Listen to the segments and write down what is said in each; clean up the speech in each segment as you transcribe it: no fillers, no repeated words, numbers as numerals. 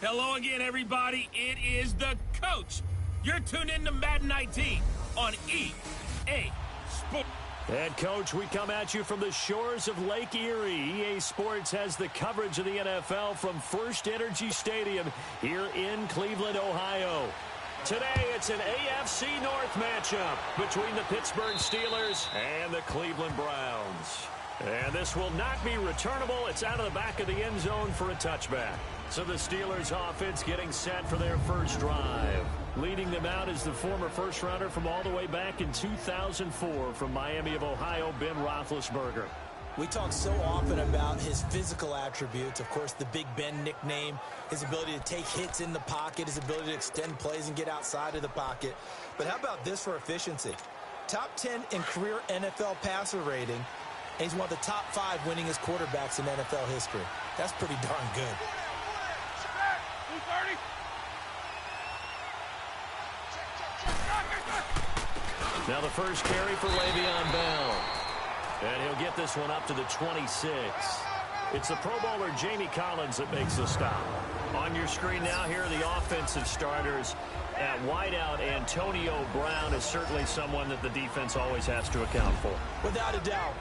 Hello again, everybody. It is the coach. You're tuned in to Madden 19 on EA Sports. Head coach, we come at you from the shores of Lake Erie. EA Sports has the coverage of the NFL from First Energy Stadium here in Cleveland, Ohio. Today, it's an AFC North matchup between the Pittsburgh Steelers and the Cleveland Browns. And this will not be returnable. It's out of the back of the end zone for a touchback. So the Steelers offense getting set for their first drive. Leading them out is the former first-rounder from all the way back in 2004 from Miami of Ohio, Ben Roethlisberger. We talk so often about his physical attributes. Of course, the Big Ben nickname, his ability to take hits in the pocket, his ability to extend plays and get outside of the pocket. But how about this for efficiency? Top 10 in career NFL passer rating. And he's one of the top 5 winningest quarterbacks in NFL history. That's pretty darn good. Now the first carry for Le'Veon Bell. And he'll get this one up to the 26. It's the Pro Bowler Jamie Collins that makes the stop. On your screen now, here are the offensive starters. At wideout, Antonio Brown is certainly someone that the defense always has to account for. Without a doubt.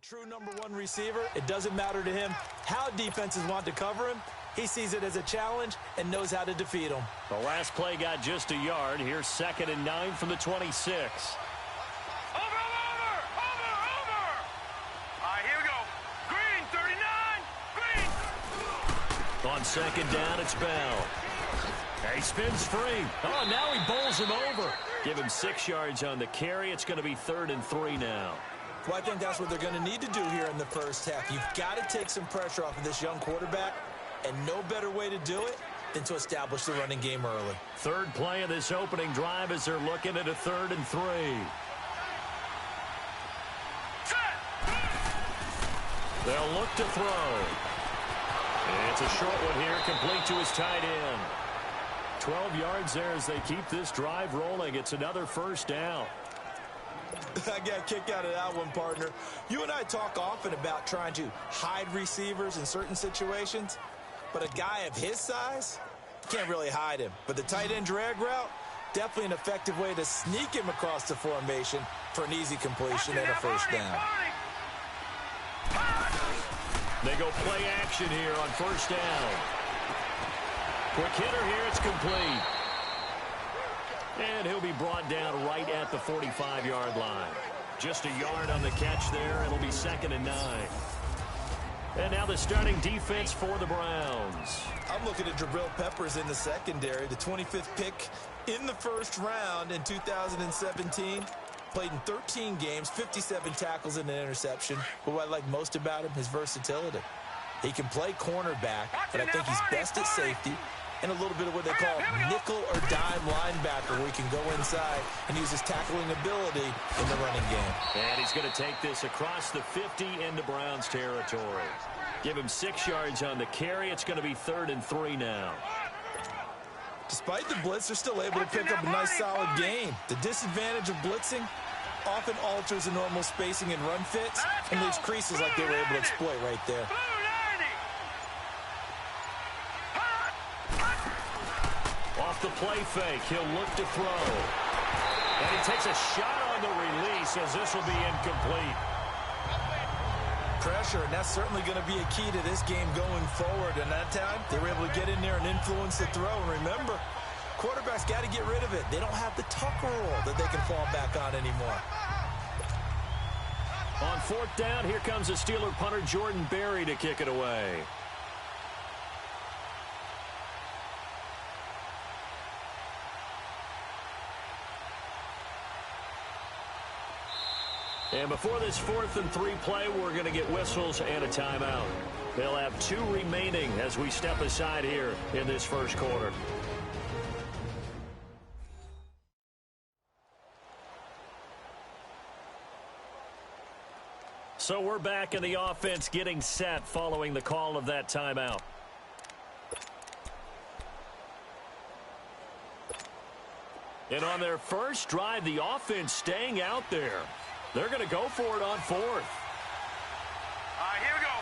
True number 1 receiver. It doesn't matter to him how defenses want to cover him. He sees it as a challenge and knows how to defeat them. The last play got just a yard. Here's 2nd and 9 from the 26. Over! All right, here we go. On second down, it's Bell. He spins free. Oh, now he bowls him over. Give him 6 yards on the carry. It's going to be 3rd and 3 now. Well, I think that's what they're going to need to do here in the first half. You've got to take some pressure off of this young quarterback, and no better way to do it than to establish the running game early. Third play of this opening drive as they're looking at a 3rd and 3. They'll look to throw. It's a short one here, complete to his tight end. 12 yards there as they keep this drive rolling. It's another first down. I got a kick out of that one, partner. You and I talk often about trying to hide receivers in certain situations, but a guy of his size, can't really hide him. But the tight end drag route, definitely an effective way to sneak him across the formation for an easy completion and a first down. They go play action here on first down. Quick hitter here, it's complete. And he'll be brought down right at the 45-yard line. Just a yard on the catch there. It'll be 2nd and 9. And now the starting defense for the Browns. I'm looking at Jabril Peppers in the secondary, the 25th pick in the first round in 2017. Played in 13 games, 57 tackles and an interception. But what I like most about him, his versatility. He can play cornerback, but I think he's best at safety and a little bit of what they call nickel or dime linebacker, where he can go inside and use his tackling ability in the running game. And he's going to take this across the 50 into Browns territory. Give him 6 yards on the carry. It's going to be 3rd and 3 now. Despite the blitz, they're still able to pick up a nice solid gain. The disadvantage of blitzing often alters the normal spacing and run fits and leaves creases like they were able to exploit right there. Off the play fake, he'll look to throw. And he takes a shot on the release as this will be incomplete. Pressure, and that's certainly going to be a key to this game going forward. And that time, they were able to get in there and influence the throw. And remember, quarterbacks got to get rid of it. They don't have the Tucker rule that they can fall back on anymore. On 4th down, here comes the Steeler punter Jordan Berry to kick it away. And before this 4th and 3 play, we're going to get whistles and a timeout. They'll have 2 remaining as we step aside here in this first quarter. So we're back in the offense getting set following the call of that timeout. And on their first drive, the offense staying out there. They're going to go for it on 4th. All right, here we go.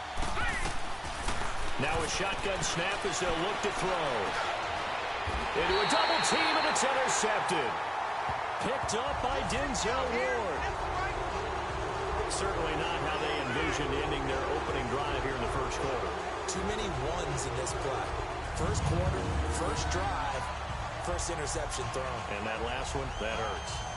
Now a shotgun snap as they'll look to throw. Into a double team, and it's intercepted. Picked up by Denzel Ward. Certainly not how they envisioned ending their opening drive here in the first quarter. Too many ones in this play. First quarter, first drive, first interception thrown. And that last one, that hurts.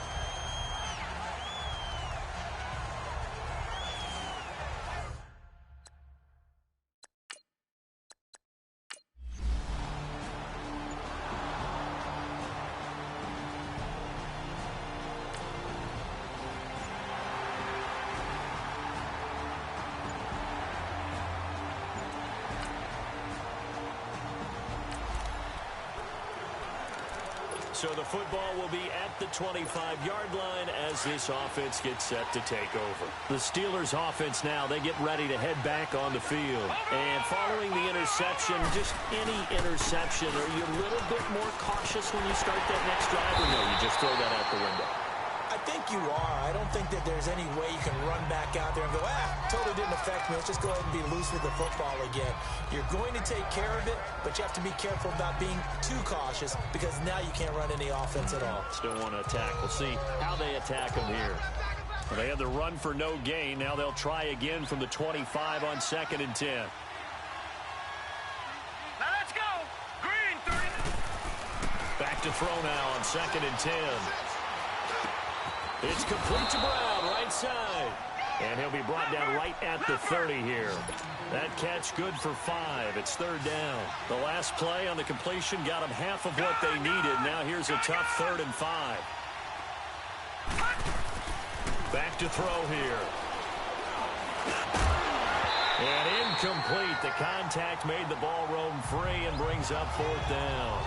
So the football will be at the 25-yard line as this offense gets set to take over. The Steelers offense now, they get ready to head back on the field. And following the interception, just any interception, are you a little bit more cautious when you start that next drive, or no, you just throw that out the window? I think you are. I don't think that there's any way you can run back out there and go, totally didn't affect me. Let's just go ahead and be loose with the football again. You're going to take care of it, but you have to be careful about being too cautious because now you can't run any offense at all. Still want to attack. We'll see how they attack them here. Well, they had the run for no gain. Now they'll try again from the 25 on 2nd and 10. Now let's go. Green, 30. Back to throw now on 2nd and 10. It's complete to Brown, right side. And he'll be brought down right at the 30 here. That catch good for 5. It's third down. The last play on the completion got them half of what they needed. Now here's a tough 3rd and 5. Back to throw here. And incomplete. The contact made the ball roam free and brings up 4th down.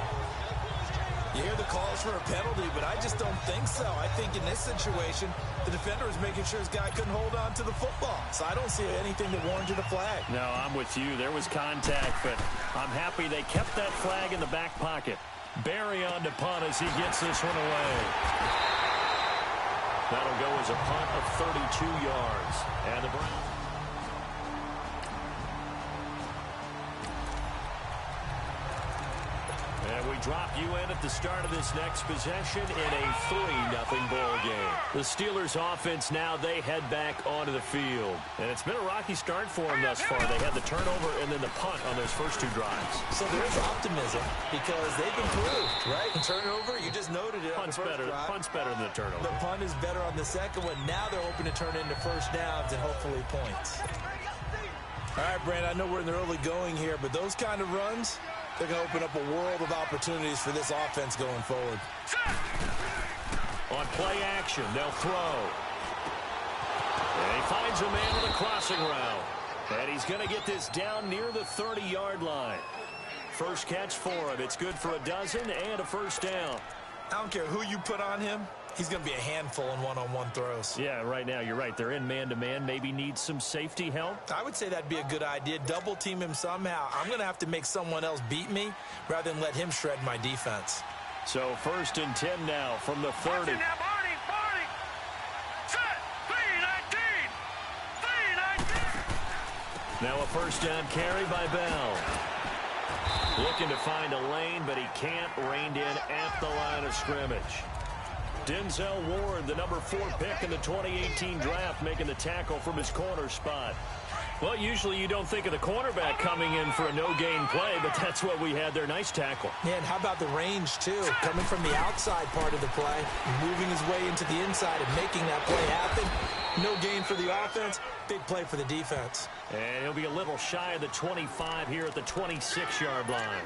You hear the calls for a penalty, but I just don't think so. I think in this situation, the defender was making sure his guy couldn't hold on to the football. So I don't see anything that warranted a flag. No, I'm with you. There was contact, but I'm happy they kept that flag in the back pocket. Barry on to punt as he gets this one away. That'll go as a punt of 32 yards. And the Browns. And we drop you in at the start of this next possession in a 3-0 ball game. The Steelers offense now, they head back onto the field. And it's been a rocky start for them thus far. They had the turnover and then the punt on those first 2 drives. So there's optimism because they've improved, right? Turnover, you just noted it. Punt's better than the turnover. The punt is better on the second one. Now they're hoping to turn into first downs and hopefully points. All right, Brandon, I know we're in the early going here, but those kind of runs, they're going to open up a world of opportunities for this offense going forward. On play action, they'll throw. And he finds a man on the crossing route. And he's going to get this down near the 30-yard line. First catch for him. It's good for a dozen and a first down. I don't care who you put on him. He's going to be a handful in one-on-one throws. Yeah, right now, you're right. They're in man-to-man. Maybe need some safety help. I would say that'd be a good idea. Double team him somehow. I'm going to have to make someone else beat me rather than let him shred my defense. So 1st and 10 now from the 30. Now a first down carry by Bell. Looking to find a lane, but he can't. Reined in at the line of scrimmage. Denzel Ward, the number 4 pick in the 2018 draft, making the tackle from his corner spot. Well, usually you don't think of the cornerback coming in for a no-gain play, but that's what we had there. Nice tackle. Yeah, and how about the range, too? Coming from the outside part of the play, moving his way into the inside and making that play happen. No gain for the offense, big play for the defense. And he'll be a little shy of the 25 here at the 26-yard line.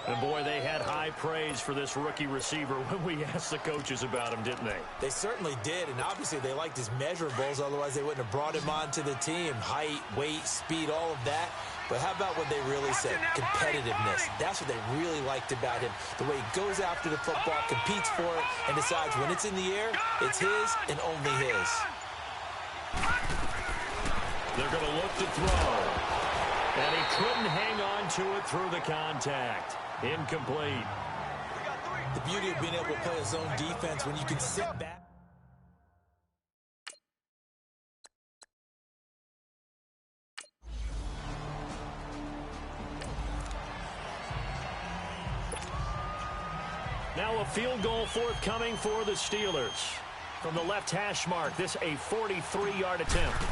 And, boy, they had high praise for this rookie receiver when we asked the coaches about him, didn't they? They certainly did, and obviously they liked his measurables. Otherwise, they wouldn't have brought him onto the team. Height, weight, speed, all of that. But how about what they really said? Competitiveness. That's what they really liked about him. The way he goes after the football, competes for it, and decides when it's in the air, it's his and only his. They're going to look to throw. And he couldn't hang on to it through the contact. Incomplete. The beauty of being able to play his own defense when you can sit back. Now a field goal forthcoming for the Steelers. From the left hash mark, this a 43-yard attempt.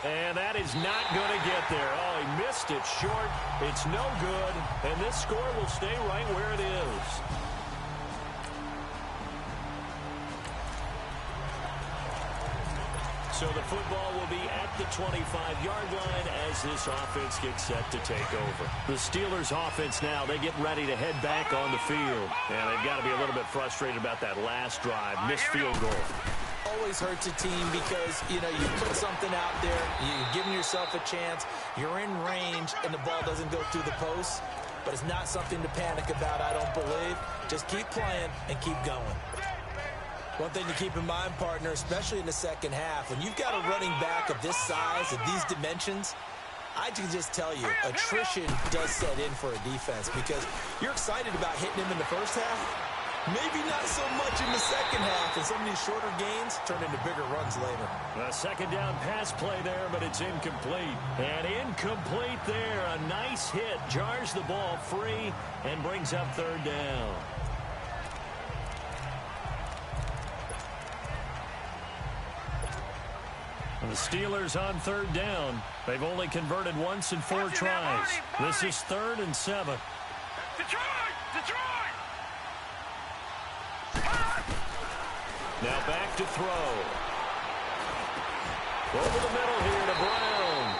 And that is not going to get there. Oh, he missed it short. It's no good. And this score will stay right where it is. So the football will be at the 25-yard line as this offense gets set to take over. The Steelers offense now, they get ready to head back on the field. And they've got to be a little bit frustrated about that last drive. Missed field goal. Always hurts a team because, you put something out there, you're giving yourself a chance, you're in range, and the ball doesn't go through the post. But it's not something to panic about, I don't believe. Just keep playing and keep going. One thing to keep in mind, partner, especially in the second half, when you've got a running back of this size, of these dimensions, I can just tell you, attrition does set in for a defense because you're excited about hitting him in the first half. Maybe not so much in the second half, and some of these shorter gains turn into bigger runs later. A second down pass play there, but it's incomplete. And incomplete there. A nice hit. Jars the ball free and brings up third down. The Steelers on third down. They've only converted once in 4 tries. This is 3rd and 7. Detroit! Now back to throw. Over the middle here to Brown.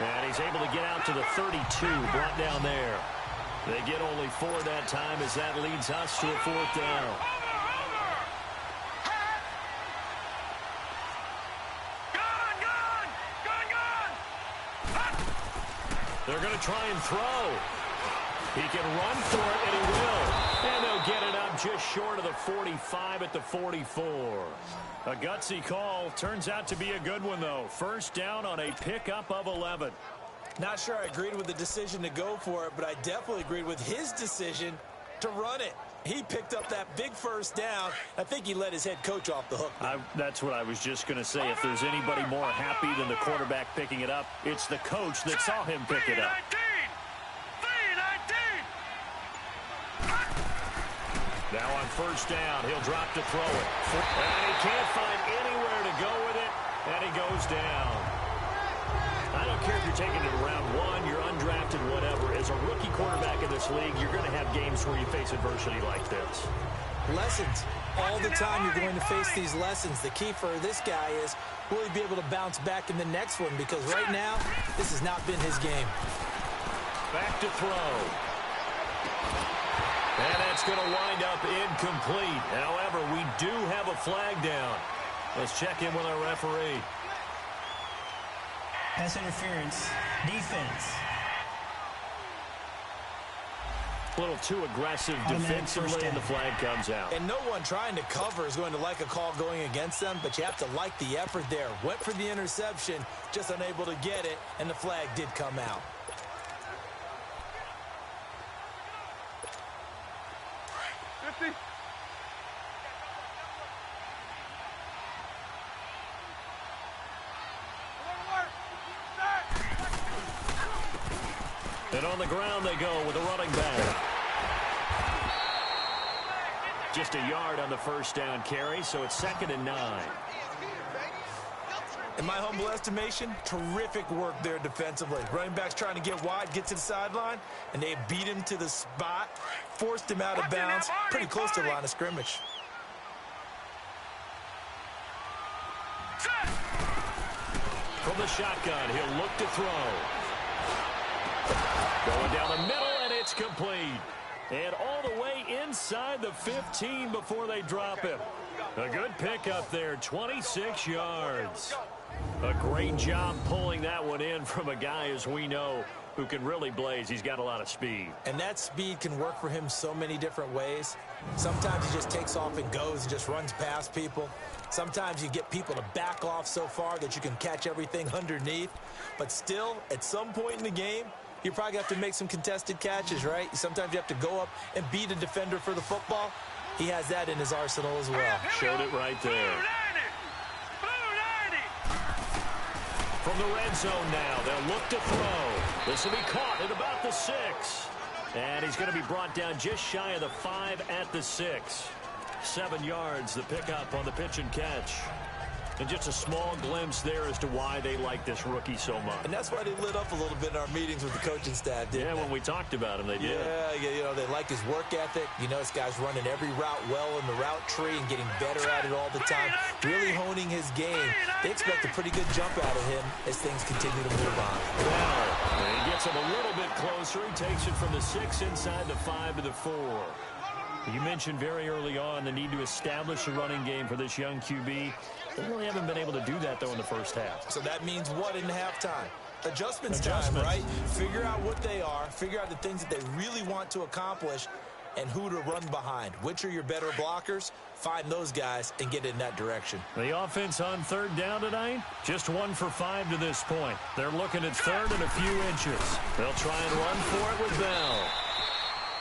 And he's able to get out to the 32, brought down there. They get only 4 that time as that leads us to a 4th down. They're going to try and throw. He can run for it, and he will. And they'll get it up just short of the 45 at the 44. A gutsy call. Turns out to be a good one, though. First down on a pickup of 11. Not sure I agreed with the decision to go for it, but I definitely agreed with his decision to run it. He picked up that big first down. I think he let his head coach off the hook. That's what I was just going to say. If there's anybody more happy than the quarterback picking it up, it's the coach that saw him pick it up. Now on first down, he'll drop to throw it. And he can't find anywhere to go with it, and he goes down. I don't care if you're taking it in round 1, you're undrafted, whatever. As a rookie quarterback in this league, you're going to have games where you face adversity like this. Lessons. All the time you're going to face these lessons. The key for this guy is, will he be able to bounce back in the next one? Because right now, this has not been his game. Back to throw. And that's going to wind up incomplete. However, we do have a flag down. Let's check in with our referee. Pass interference. Defense. A little too aggressive defensively, and the flag comes out. And no one trying to cover is going to like a call going against them, but you have to like the effort there. Went for the interception, just unable to get it, and the flag did come out. And on the ground they go with a running back. Just a yard on the first down carry, so it's 2nd and 9. In my humble estimation, terrific work there defensively. Running back's trying to get wide, get to the sideline, and they beat him to the spot, forced him out of bounds, pretty close to the line of scrimmage. From the shotgun, he'll look to throw. Going down the middle, and it's complete. And all the way inside the 15 before they drop him. A good pickup there, 26 yards. A great job pulling that one in from a guy, as we know, who can really blaze. He's got a lot of speed. And that speed can work for him so many different ways. Sometimes he just takes off and goes and just runs past people. Sometimes you get people to back off so far that you can catch everything underneath. But still, at some point in the game, you probably have to make some contested catches, right? Sometimes you have to go up and beat a defender for the football. He has that in his arsenal as well. Showed it right there. From the red zone now, they'll look to throw. This will be caught at about the 6. And he's going to be brought down just shy of the 5 at the 6. 7 yards, the pickup on the pitch and catch. And just a small glimpse there as to why they like this rookie so much. And that's why they lit up a little bit in our meetings with the coaching staff, didn't they? When we talked about him, they did. Yeah, you know, they like his work ethic. You know, this guy's running every route well in the route tree and getting better at it all the time, really honing his game. They expect a pretty good jump out of him as things continue to move on. Well, he gets him a little bit closer. He takes it from the 6 inside the 5 to the 4. You mentioned very early on the need to establish a running game for this young QB. They really haven't been able to do that, though, in the first half. So that means what in halftime? Adjustments time, right? Figure out what they are, figure out the things that they really want to accomplish, and who to run behind. Which are your better blockers? Find those guys and get in that direction. The offense on 3rd down tonight, just 1 for 5 to this point. They're looking at 3rd and a few inches. They'll try and run for it with Bell.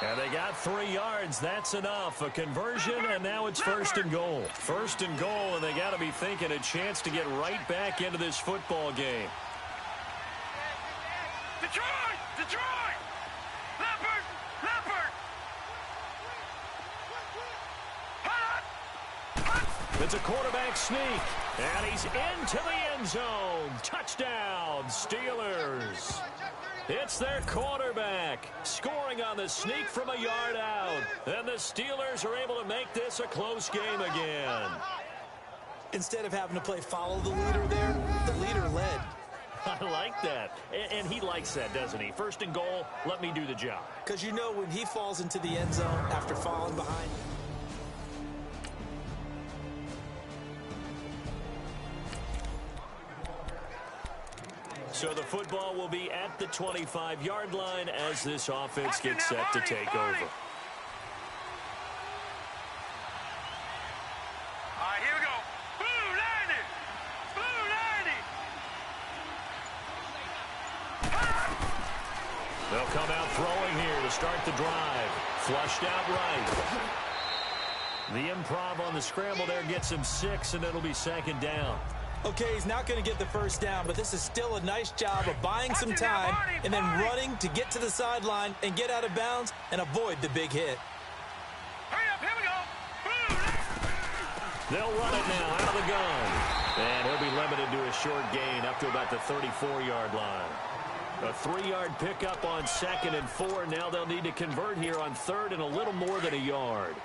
And they got 3 yards. That's enough. A conversion, and now it's 1st and goal. 1st and goal, and they got to be thinking a chance to get right back into this football game. Detroit! Detroit! Leopard! Leopard! It's a quarterback sneak, and he's into the end zone. Touchdown, Steelers. It's their quarterback scoring on the sneak from a yard out. And the Steelers are able to make this a close game again. Instead of having to play follow the leader there, the leader led. I like that. And he likes that, doesn't he? First and goal, let me do the job. Because you know when he falls into the end zone after falling behind. So the football will be at the 25-yard line as this offense gets set to take over. Here we go. Blue 90. Blue 90. They'll come out throwing here to start the drive. Flushed out right. The improv on the scramble there gets him 6, and it'll be second down. Okay, he's not going to get the first down, but this is still a nice job of buying some time and then running to get to the sideline and get out of bounds and avoid the big hit. Hurry up, here we go. They'll run it now out of the gun. And he'll be limited to a short gain up to about the 34-yard line. A 3-yard pickup on 2nd and 4. Now they'll need to convert here on 3rd and a little more than a yard.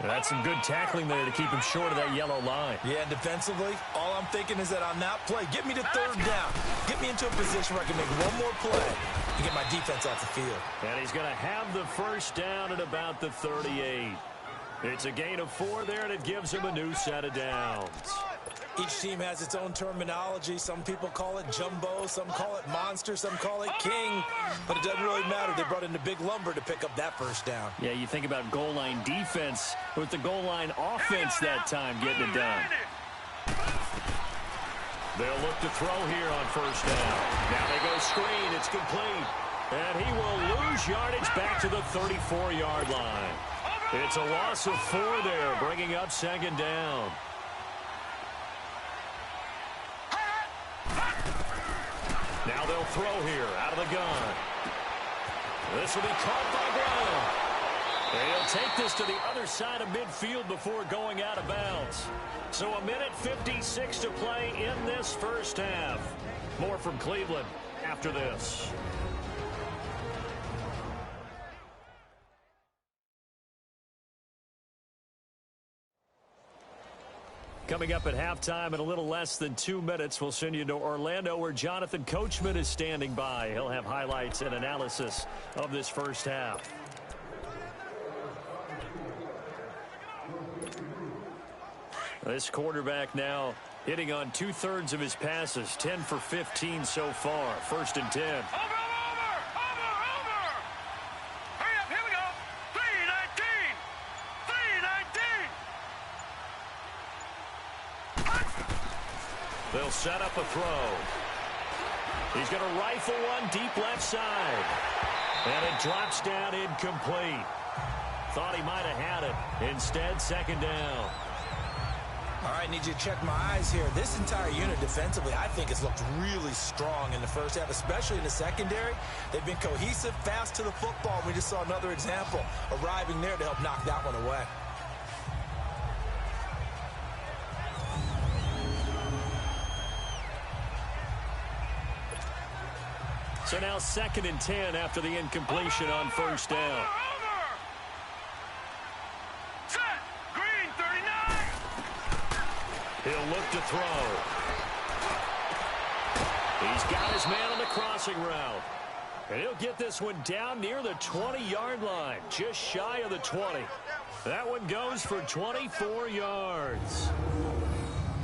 That's some good tackling there to keep him short of that yellow line. Yeah, and defensively, all I'm thinking is that on that play, get me to 3rd down. Get me into a position where I can make one more play and get my defense off the field. And he's going to have the first down at about the 38. It's a gain of 4 there, and it gives him a new set of downs. Each team has its own terminology. Some people call it jumbo, some call it monster, some call it king. But it doesn't really matter. They brought in the big lumber to pick up that first down. Yeah, you think about goal line defense with the goal line offense that time getting it done. They'll look to throw here on first down. Now they go screen. It's complete. And he will lose yardage back to the 34-yard line. It's a loss of 4 there, bringing up second down. Now they'll throw here out of the gun. This will be caught by Brown. And he'll take this to the other side of midfield before going out of bounds. So a minute 56 to play in this first half. More from Cleveland after this. Coming up at halftime in a little less than 2 minutes, we'll send you to Orlando where Jonathan Coachman is standing by. He'll have highlights and analysis of this first half. This quarterback now hitting on 2/3 of his passes, 10 for 15 so far. 1st and 10. Over. Hurry up, here we go. 319. 319. They'll set up a throw. He's going to rifle one deep left side. And it drops down incomplete. Thought he might have had it. Instead, second down. All right, need you to check my eyes here. This entire unit defensively, I think, has looked really strong in the first half, especially in the secondary. They've been cohesive, fast to the football. We just saw another example arriving there to help knock that one away. So now 2nd and 10 after the incompletion on first down. Set. Green 39. He'll look to throw. He's got his man on the crossing route. And he'll get this one down near the 20-yard line, just shy of the 20. That one goes for 24 yards.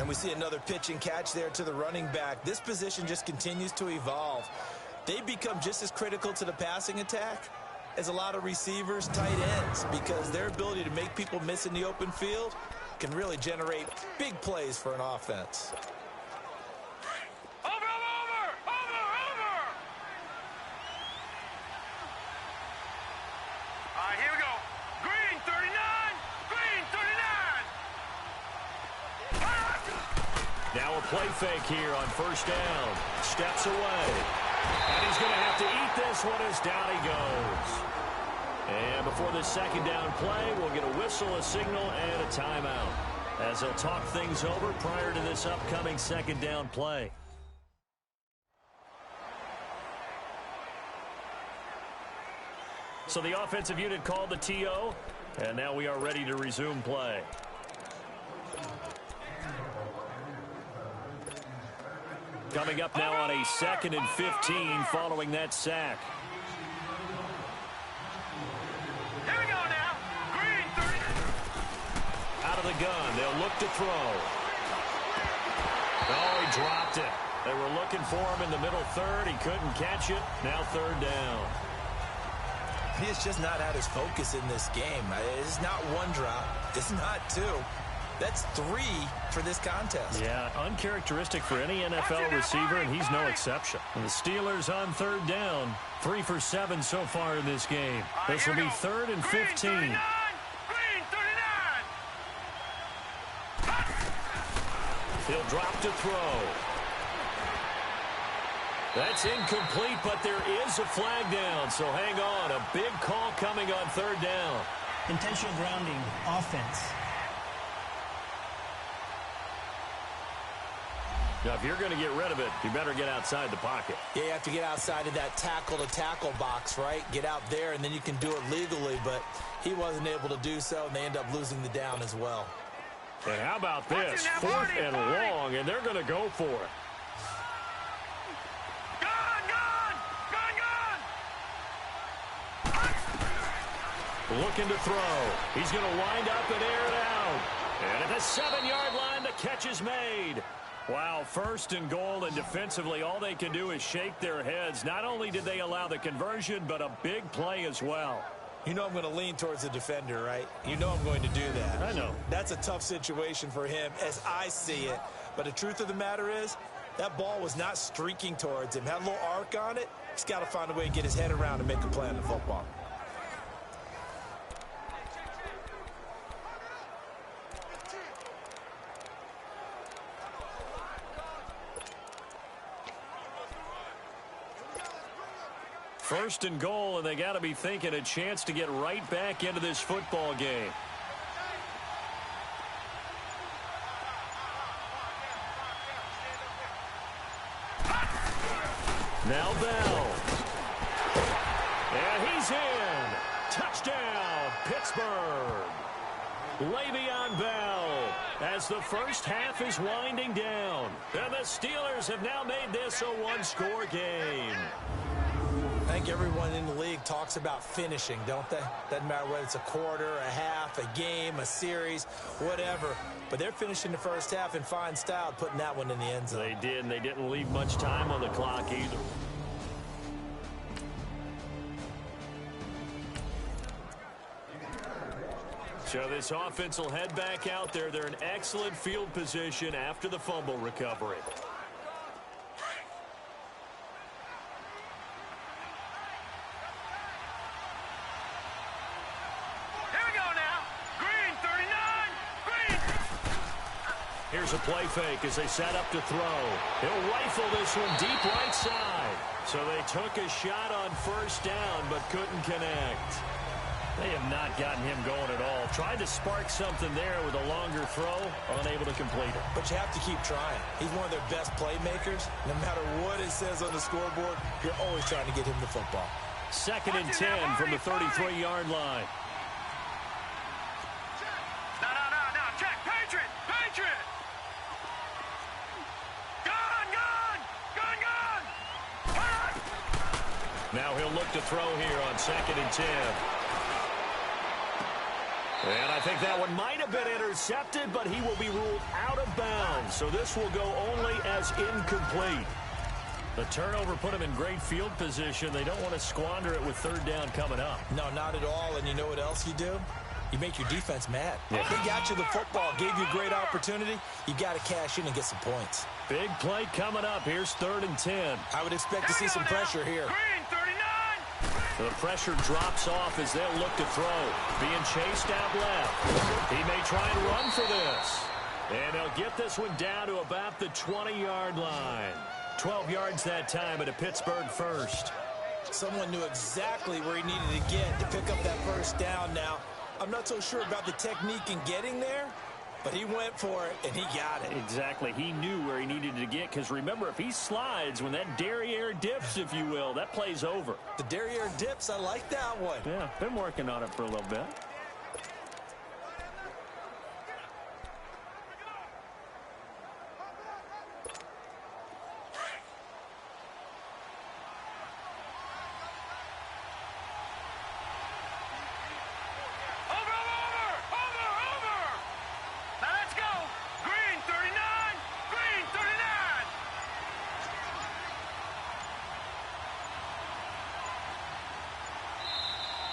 And we see another pitch and catch there to the running back. This position just continues to evolve. They become just as critical to the passing attack as a lot of receivers, tight ends, because their ability to make people miss in the open field can really generate big plays for an offense. Over. All right, here we go. Green 39. Green 39. Now a play fake here on first down. Steps away. And he's going to have to eat this one as down he goes. And before the second down play, we'll get a whistle, a signal, and a timeout as they'll talk things over prior to this upcoming second down play. So the offensive unit called the TO, and now we are ready to resume play. Coming up now on a 2nd and 15 following that sack. Here we go now. Green 30. Out of the gun. They'll look to throw. Oh, he dropped it. They were looking for him in the middle third. He couldn't catch it. Now 3rd down. He has just not had his focus in this game. It's not one drop. It's not 2. That's 3 for this contest. Yeah, uncharacteristic for any NFL receiver, and he's no exception. And the Steelers on 3rd down. 3 for 7 so far in this game. This will be 3rd and 15. Green 39. He'll drop to throw. That's incomplete, but there is a flag down, so hang on. A big call coming on 3rd down. Intentional grounding, offense. Now, if you're going to get rid of it, you better get outside the pocket. Yeah, you have to get outside of that tackle-to-tackle box, right? Get out there, and then you can do it legally, but he wasn't able to do so, and they end up losing the down as well. And how about this? 4th and long, and they're going to go for it. Looking to throw. He's going to wind up and air it out. And at the 7-yard line, the catch is made. Wow, 1st and goal, and defensively, all they can do is shake their heads. Not only did they allow the conversion, but a big play as well. You know I'm going to lean towards the defender, right? You know I'm going to do that. I know. That's a tough situation for him as I see it. But the truth of the matter is, that ball was not streaking towards him. Had a little arc on it. He's got to find a way to get his head around and make a play on the football. First and goal, and they got to be thinking a chance to get right back into this football game. Now Bell. And he's in. Touchdown, Pittsburgh. Le'Veon Bell as the first half is winding down. And the Steelers have now made this a one-score game. I think everyone in the league talks about finishing, don't they? Doesn't matter whether it's a quarter, a half, a game, a series, whatever. But they're finishing the first half in fine style, putting that one in the end zone. They did, and they didn't leave much time on the clock either. So this offense will head back out there. They're in excellent field position after the fumble recovery. Here's a play fake as they set up to throw. He'll rifle this one deep right side. So they took a shot on 1st down but couldn't connect. They have not gotten him going at all. Tried to spark something there with a longer throw, unable to complete it. But you have to keep trying. He's one of their best playmakers. No matter what it says on the scoreboard, you're always trying to get him the football. 2nd and 10 from the 33-yard line. No, check. Patriot! Now he'll look to throw here on 2nd and 10. And I think that one might have been intercepted, but he will be ruled out of bounds. So this will go only as incomplete. The turnover put him in great field position. They don't want to squander it with 3rd down coming up. No, not at all. And you know what else you do? You make your defense mad. Yeah. They got you the football, gave you a great opportunity. You got to cash in and get some points. Big play coming up. Here's 3rd and 10. I would expect to see some pressure here. Green 39. The pressure drops off as they'll look to throw. Being chased out left. He may try and run for this. And they'll get this one down to about the 20-yard line. 12 yards that time at a Pittsburgh first. Someone knew exactly where he needed to get to pick up that 1st down now. I'm not so sure about the technique in getting there, but he went for it, and he got it. Exactly. He knew where he needed to get, because remember, if he slides, when that derriere dips, if you will, that play's over. The derriere dips, I like that one. Yeah, been working on it for a little bit.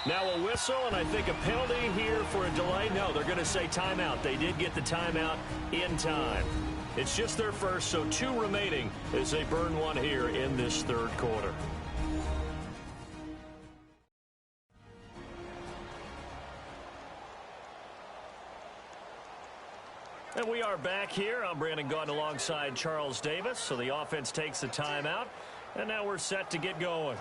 Now a whistle, and I think a penalty here for a delay. No, they're going to say timeout. They did get the timeout in time. It's just their first, so 2 remaining as they burn one here in this third quarter. And we are back here. I'm Brandon Gaudin alongside Charles Davis. So the offense takes the timeout, and now we're set to get going.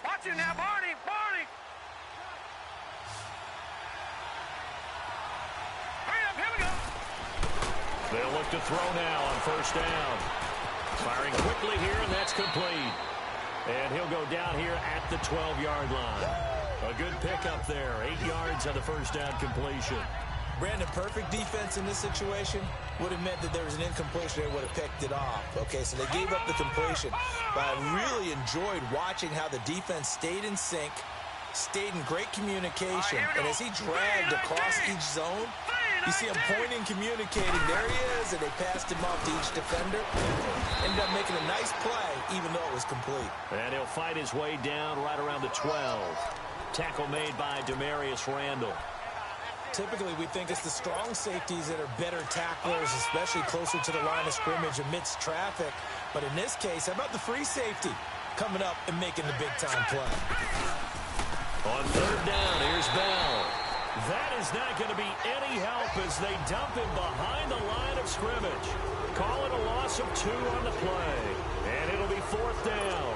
Watch it now, Barney! Barney! Hurry up, here we go! They'll look to throw now on first down. Firing quickly here, and that's complete. And he'll go down here at the 12-yard line. A good pickup there. 8 yards on the first down completion. Brandon, perfect defense in this situation would have meant that there was an incompletion. They would have picked it off. Okay, so they gave up the completion. But I really enjoyed watching how the defense stayed in sync, stayed in great communication. And as he dragged across each zone, you see him pointing, communicating. There he is, and they passed him off to each defender. Ended up making a nice play, even though it was complete. And he'll fight his way down right around the 12. Tackle made by Demarius Randall. Typically, we think it's the strong safeties that are better tacklers, especially closer to the line of scrimmage amidst traffic. But in this case, how about the free safety coming up and making the big-time play? On third down, here's Bell. That is not going to be any help as they dump him behind the line of scrimmage. Call it a loss of 2 on the play. And it'll be fourth down.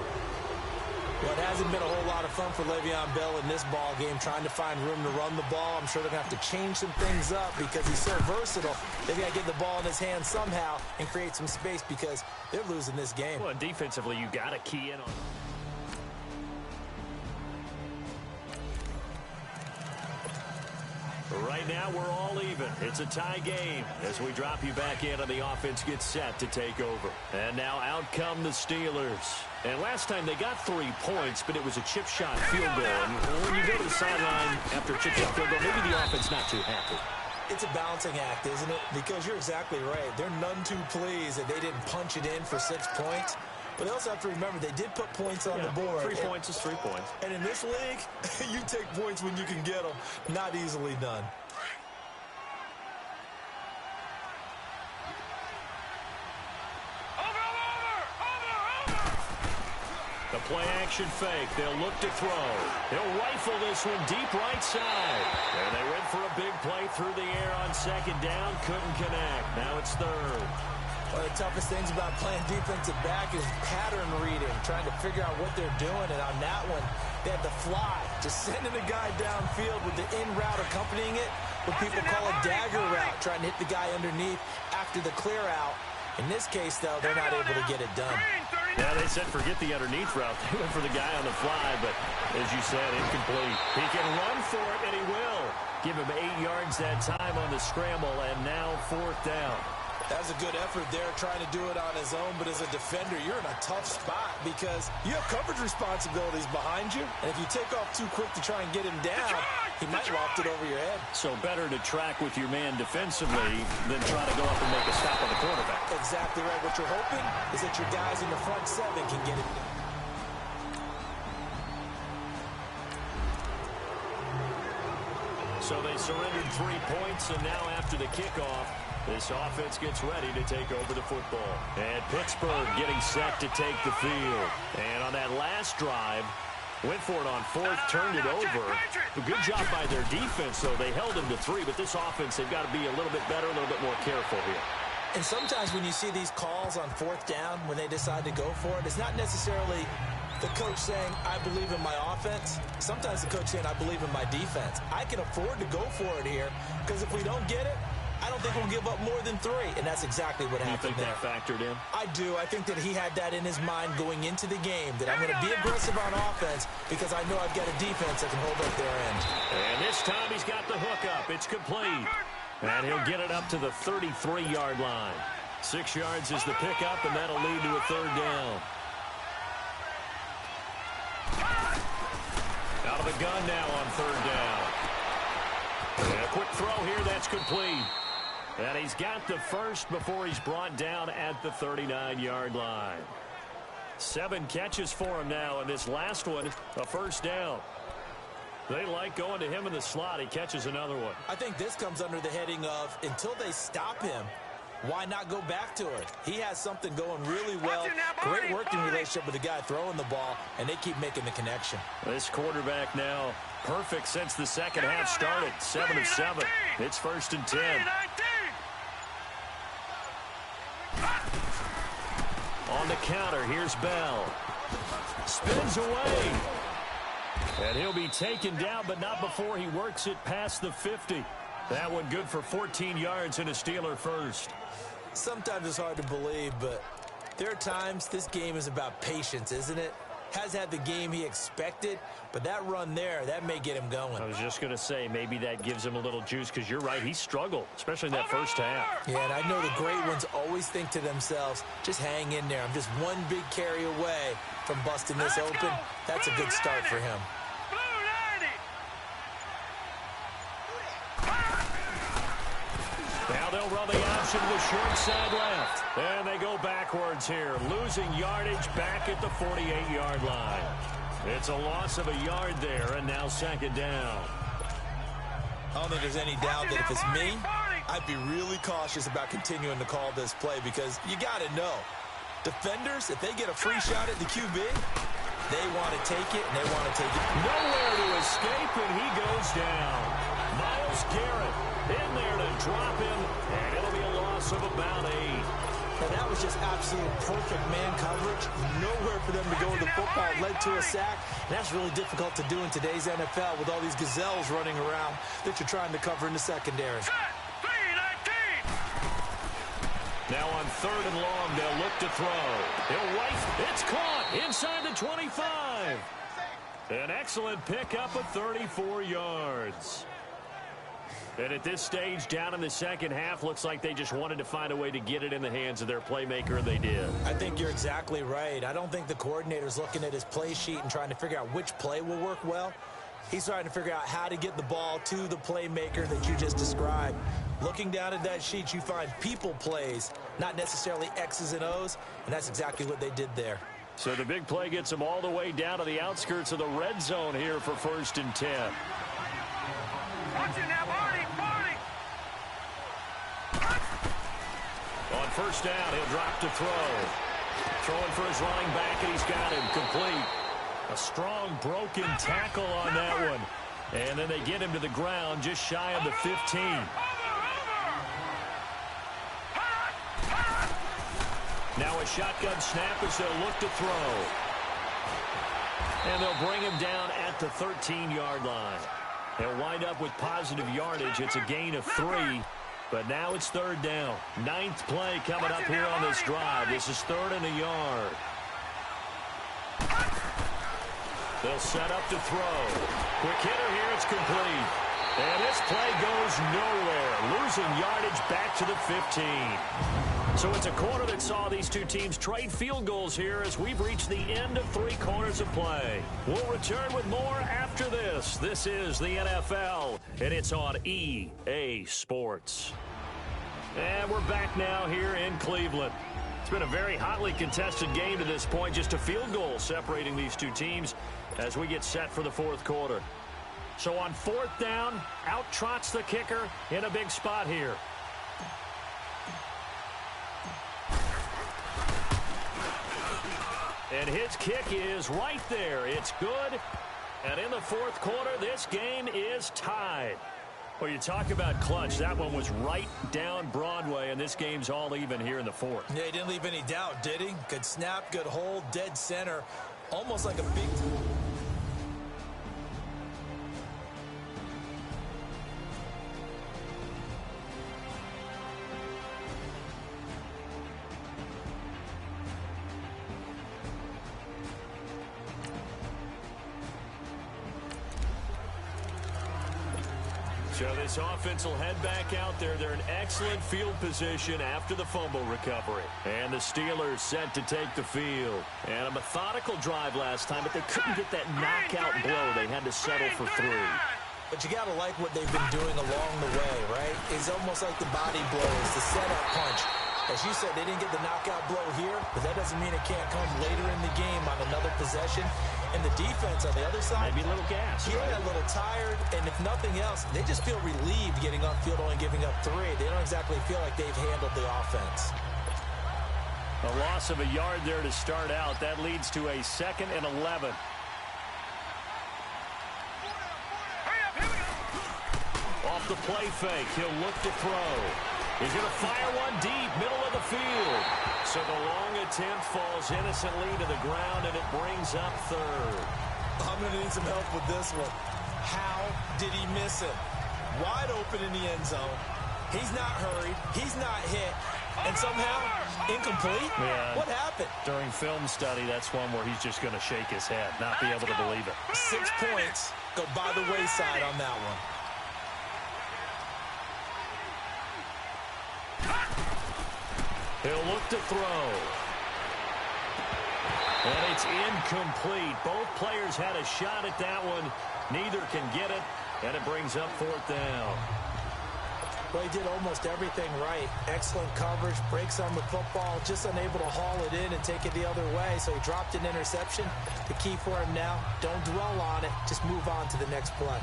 Well, it hasn't been a whole lot of fun for Le'Veon Bell in this ball game, trying to find room to run the ball. I'm sure they're going to have to change some things up because he's so versatile. They've got to get the ball in his hands somehow and create some space because they're losing this game. Well, defensively, you got to key in on it. Right now, we're all even. It's a tie game as we drop you back in and the offense gets set to take over. And now out come the Steelers. And last time they got 3 points, but it was a chip shot field goal. And when you go to the sideline after a chip shot field goal, maybe the offense not too happy. It's a balancing act, isn't it? Because you're exactly right. They're none too pleased that they didn't punch it in for 6 points. But they also have to remember they did put points on the board. 3 points is 3 points. And in this league, you take points when you can get them. Not easily done. The play-action fake. They'll look to throw. He'll rifle this one deep right side. And they went for a big play through the air on second down. Couldn't connect. Now it's third. One of the toughest things about playing defensive back is pattern reading, trying to figure out what they're doing. And on that one, they had the fly, just sending a guy downfield with the in route accompanying it, what people call a dagger route, trying to hit the guy underneath after the clear out. In this case, though, they're not able to get it done. Yeah, they said forget the underneath route. They went for the guy on the fly, but as you said, incomplete. He can run for it, and he will. Give him 8 yards that time on the scramble, and now fourth down. That was a good effort there, trying to do it on his own. But as a defender, you're in a tough spot because you have coverage responsibilities behind you. And if you take off too quick to try and get him down, he might loft it over your head. So better to track with your man defensively than try to go up and make a stop on the quarterback. Exactly right. What you're hoping is that your guys in the front 7 can get it done. So they surrendered 3 points, and now after the kickoff, this offense gets ready to take over the football. And Pittsburgh getting set to take the field. And on that last drive, went for it on fourth, turned it over. A good job by their defense, though. They held them to 3, but this offense, they've got to be a little bit better, a little bit more careful here. And sometimes when you see these calls on fourth down, when they decide to go for it, it's not necessarily the coach saying, I believe in my offense. Sometimes the coach saying, I believe in my defense. I can afford to go for it here because if we don't get it, I don't think we'll give up more than 3, and that's exactly what happened there. You think that factored in? I do. I think that he had that in his mind going into the game, that I'm going to be aggressive on offense because I know I've got a defense that can hold up their end. And this time he's got the hook up. It's complete. And he'll get it up to the 33-yard line. 6 yards is the pickup, and that'll lead to a third down. Out of the gun now on third down. And a quick throw here, that's complete. And he's got the first before he's brought down at the 39-yard line. 7 catches for him now, and this last one, a first down. They like going to him in the slot. He catches another one. I think this comes under the heading of, until they stop him, why not go back to it? He has something going really well. Great working relationship with the guy throwing the ball, and they keep making the connection. This quarterback now perfect since the second half started. 7 of 7. It's 1st and 10. On the counter, here's Bell. Spins away. And he'll be taken down, but not before he works it past the 50. That one good for 14 yards and a Steeler first. Sometimes it's hard to believe, but there are times this game is about patience, isn't it? Has had the game he expected, but that run there, that may get him going. I was just going to say, maybe that gives him a little juice, because you're right, he struggled, especially in that first half. Yeah, and I know the great ones always think to themselves, just hang in there. I'm just one big carry away from busting this open. That's a good start for him. Now they'll run the option to the short side left. And they go backwards here, losing yardage back at the 48-yard line. It's a loss of a yard there, and now 2nd down. I don't think there's any doubt that if it's me, I'd be really cautious about continuing to call this play, because you got to know, defenders, if they get a free shot at the QB, they want to take it, and they want to take it. Nowhere to escape, and he goes down. Myles Garrett in there to drop him, and it'll be a loss of about 8. And that was just absolute perfect man coverage. Nowhere for them to go with the football. Led to a sack. And that's really difficult to do in today's NFL with all these gazelles running around that you're trying to cover in the secondary. Now on 3rd and long, they'll look to throw. He'll right. It's caught inside the 25. An excellent pickup of 34 yards. And at this stage, down in the second half, looks like they just wanted to find a way to get it in the hands of their playmaker, and they did. I think you're exactly right. I don't think the coordinator's looking at his play sheet and trying to figure out which play will work well. He's trying to figure out how to get the ball to the playmaker that you just described. Looking down at that sheet, you find people plays, not necessarily X's and O's, and that's exactly what they did there. So the big play gets them all the way down to the outskirts of the red zone here for 1st and 10. Watch it now, Barney! On 1st down, he'll drop to throw. Throwing for his running back, and he's got him complete. A strong broken tackle on that one. And then they get him to the ground just shy of the 15. Now a shotgun snap as they'll look to throw. And they'll bring him down at the 13-yard line. They'll wind up with positive yardage. It's a gain of 3. But now it's 3rd down. 9th play coming up here on this drive. This is 3rd and a yard. They'll set up to throw. Quick hitter here. It's complete. And this play goes nowhere. Losing yardage back to the 15. So it's a quarter that saw these two teams trade field goals here as we've reached the end of 3 quarters of play. We'll return with more after this. This is the NFL, and it's on EA Sports. And we're back now here in Cleveland. It's been a very hotly contested game to this point. Just a field goal separating these two teams as we get set for the 4th quarter. So on 4th down, out trots the kicker in a big spot here. And his kick is right there. It's good. And in the 4th quarter, this game is tied. Well, you talk about clutch. That one was right down Broadway, and this game's all even here in the 4th. Yeah, he didn't leave any doubt, did he? Good snap, good hold, dead center. Almost like a big... So this offense will head back out there. They're in excellent field position after the fumble recovery. And the Steelers set to take the field. And a methodical drive last time, but they couldn't get that knockout blow. They had to settle for 3. But you got to like what they've been doing along the way, right? It's almost like the body blows, the setup punch. As you said, they didn't get the knockout blow here, but that doesn't mean it can't come later in the game on another possession. And the defense on the other side, maybe a little gas. Yeah, right? a little tired. And if nothing else, they just feel relieved getting off field only giving up 3. They don't exactly feel like they've handled the offense. A loss of a yard there to start out. That leads to a 2nd and 11. Off the play fake, he'll look to throw. He's going to fire one deep, middle of the field. So the long attempt falls innocently to the ground, and it brings up 3rd. I'm going to need some help with this one. How did he miss it? Wide open in the end zone. He's not hurried. He's not hit. And somehow, incomplete? Yeah. What happened? During film study, that's one where he's just going to shake his head, not be able to believe it. 6 points go by the wayside on that one. He'll look to throw. And it's incomplete. Both players had a shot at that one. Neither can get it, and it brings up 4th down. Well, he did almost everything right. Excellent coverage, breaks on the football, just unable to haul it in and take it the other way. So he dropped an interception. The key for him now, don't dwell on it. Just move on to the next play.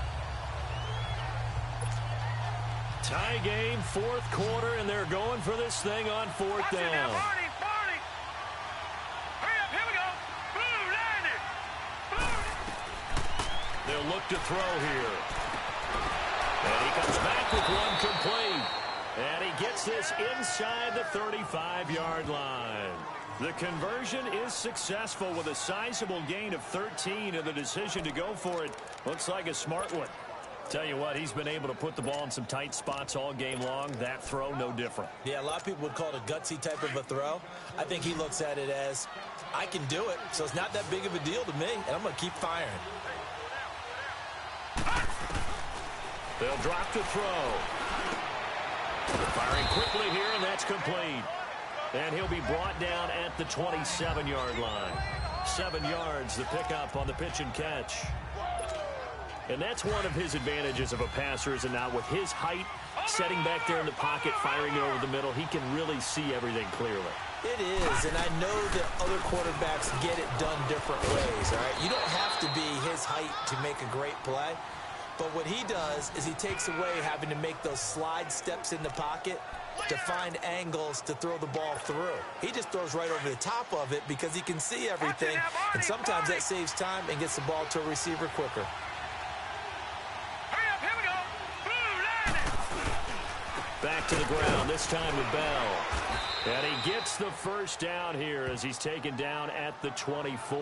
Tie game, 4th quarter, and they're going for this thing on 4th down. Barney! Hurry up, here we go! Blue, line it! They'll look to throw here. And he comes back with one complete. And he gets this inside the 35-yard line. The conversion is successful with a sizable gain of 13, and the decision to go for it looks like a smart one. Tell you what, he's been able to put the ball in some tight spots all game long. That throw, no different. Yeah, a lot of people would call it a gutsy type of a throw. I think he looks at it as, I can do it, so it's not that big of a deal to me, and I'm going to keep firing. They'll drop to throw. Firing quickly here, and that's complete. And he'll be brought down at the 27-yard line. 7 yards, the pickup on the pitch and catch. And that's one of his advantages of a passer, is it not? With his height, setting back there in the pocket, firing it over the middle, he can really see everything clearly. It is, and I know that other quarterbacks get it done different ways, all right? You don't have to be his height to make a great play. But what he does is he takes away having to make those slide steps in the pocket to find angles to throw the ball through. He just throws right over the top of it because he can see everything, and sometimes that saves time and gets the ball to a receiver quicker. Back to the ground, this time with Bell. And he gets the first down here as he's taken down at the 24.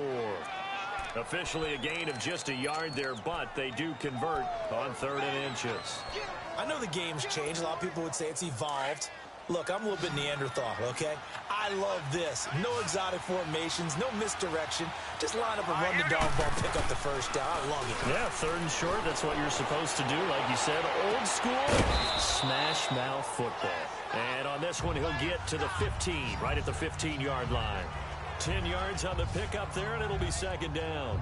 Officially a gain of just a yard there, but they do convert on 3rd and inches. I know the game's changed. A lot of people would say it's evolved. Look, I'm a little bit Neanderthal, okay? I love this. No exotic formations, no misdirection. Just line up and run the dog ball, pick up the first down. I love it. Yeah, 3rd and short, that's what you're supposed to do. Like you said, old school, smash mouth football. And on this one, he'll get to the 15, right at the 15-yard line. 10 yards on the pickup there, and it'll be 2nd down.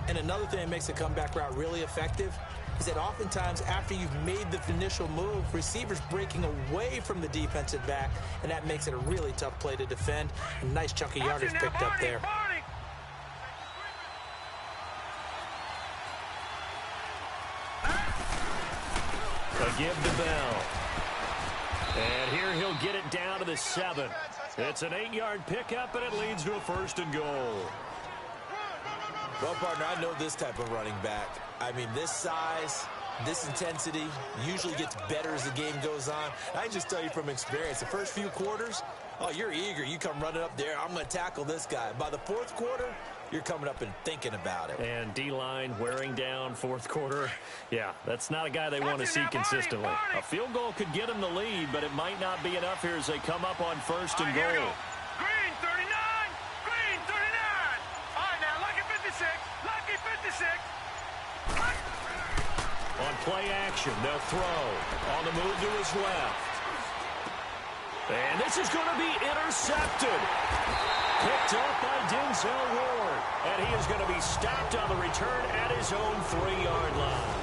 And another thing that makes a comeback route really effective is that oftentimes after you've made the initial move, receivers breaking away from the defensive back, and that makes it a really tough play to defend. A nice chunk of yardage picked up there. A give to Bell. And here he'll get it down to the 7. It's an 8-yard pickup, and it leads to a 1st and goal. Well, partner, I know this type of running back. I mean, this size, this intensity usually gets better as the game goes on. I can just tell you from experience, the first few quarters, oh, you're eager. You come running up there, I'm going to tackle this guy. By the 4th quarter, you're coming up and thinking about it. And D-line wearing down 4th quarter. Yeah, that's not a guy they want to see consistently. A field goal could get them the lead, but it might not be enough here as they come up on 1st and goal. Green 39! Green 39! All right, now, Lucky 56! Lucky 56! On play action, they'll throw. On the move to his left. And this is going to be intercepted. Picked up by Denzel Ward. And he is going to be stopped on the return at his own 3-yard line.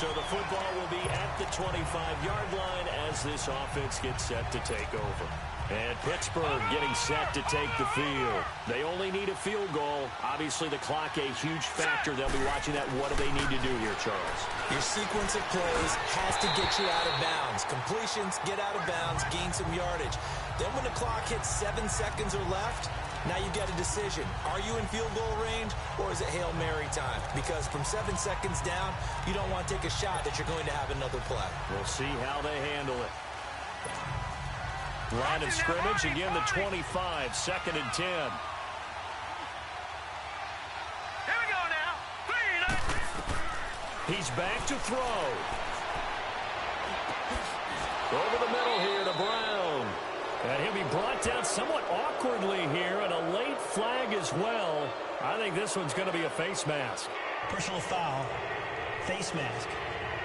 So the football will be at the 25-yard line as this offense gets set to take over. And Pittsburgh getting set to take the field. They only need a field goal. Obviously, the clock a huge factor. They'll be watching that. What do they need to do here, Charles? Your sequence of plays has to get you out of bounds. Completions, get out of bounds, gain some yardage. Then when the clock hits 7 seconds or left, now you get a decision. Are you in field goal range, or is it Hail Mary time? Because from 7 seconds down, you don't want to take a shot that you're going to have another play. We'll see how they handle it. Line of scrimmage, again the 25, 2nd and 10. Here we go now. Green. He's back to throw. Over the middle here to Brown. And he'll be brought down somewhat awkwardly here, and a late flag as well. I think this one's going to be a face mask. Personal foul. Face mask.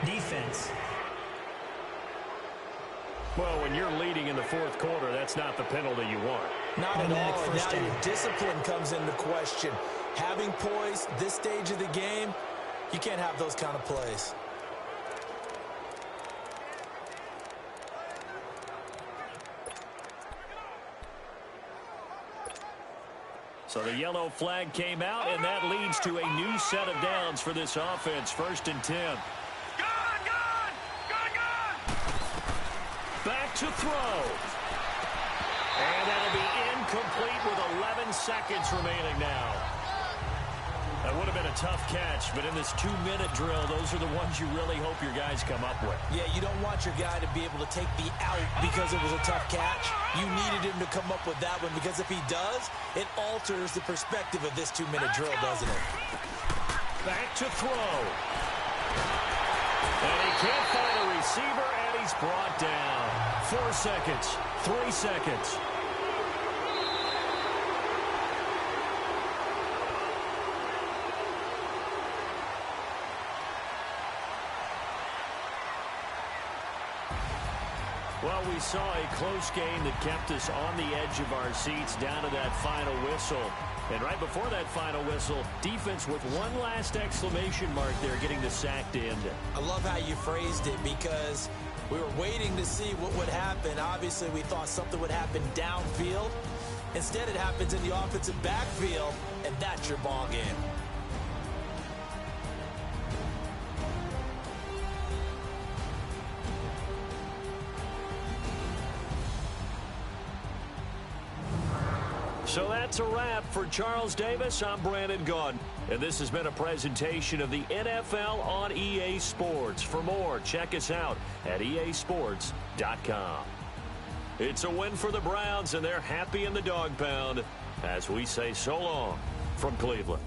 Defense. Well, when you're leading in the 4th quarter, that's not the penalty you want. Not at all. Now your discipline comes into question. Having poise this stage of the game, you can't have those kind of plays. So the yellow flag came out, and that leads to a new set of downs for this offense. 1st and 10. Back to throw. And that'll be incomplete with 11 seconds remaining now. That would have been a tough catch, but in this 2-minute drill, those are the ones you really hope your guys come up with. Yeah, you don't want your guy to be able to take the out because it was a tough catch. You needed him to come up with that one, because if he does, it alters the perspective of this 2-minute drill, doesn't it? Back to throw. And he can't find a receiver, and he's brought down. 4 seconds, 3 seconds. Well, we saw a close game that kept us on the edge of our seats down to that final whistle. And right before that final whistle, defense with one last exclamation mark there, getting the sack to end it. I love how you phrased it, because we were waiting to see what would happen. Obviously, we thought something would happen downfield. Instead, it happens in the offensive backfield, and that's your ball game. So that's a wrap for Charles Davis. I'm Brandon Gaudin, and this has been a presentation of the NFL on EA Sports. For more, check us out at easports.com. It's a win for the Browns, and they're happy in the dog pound as we say so long from Cleveland.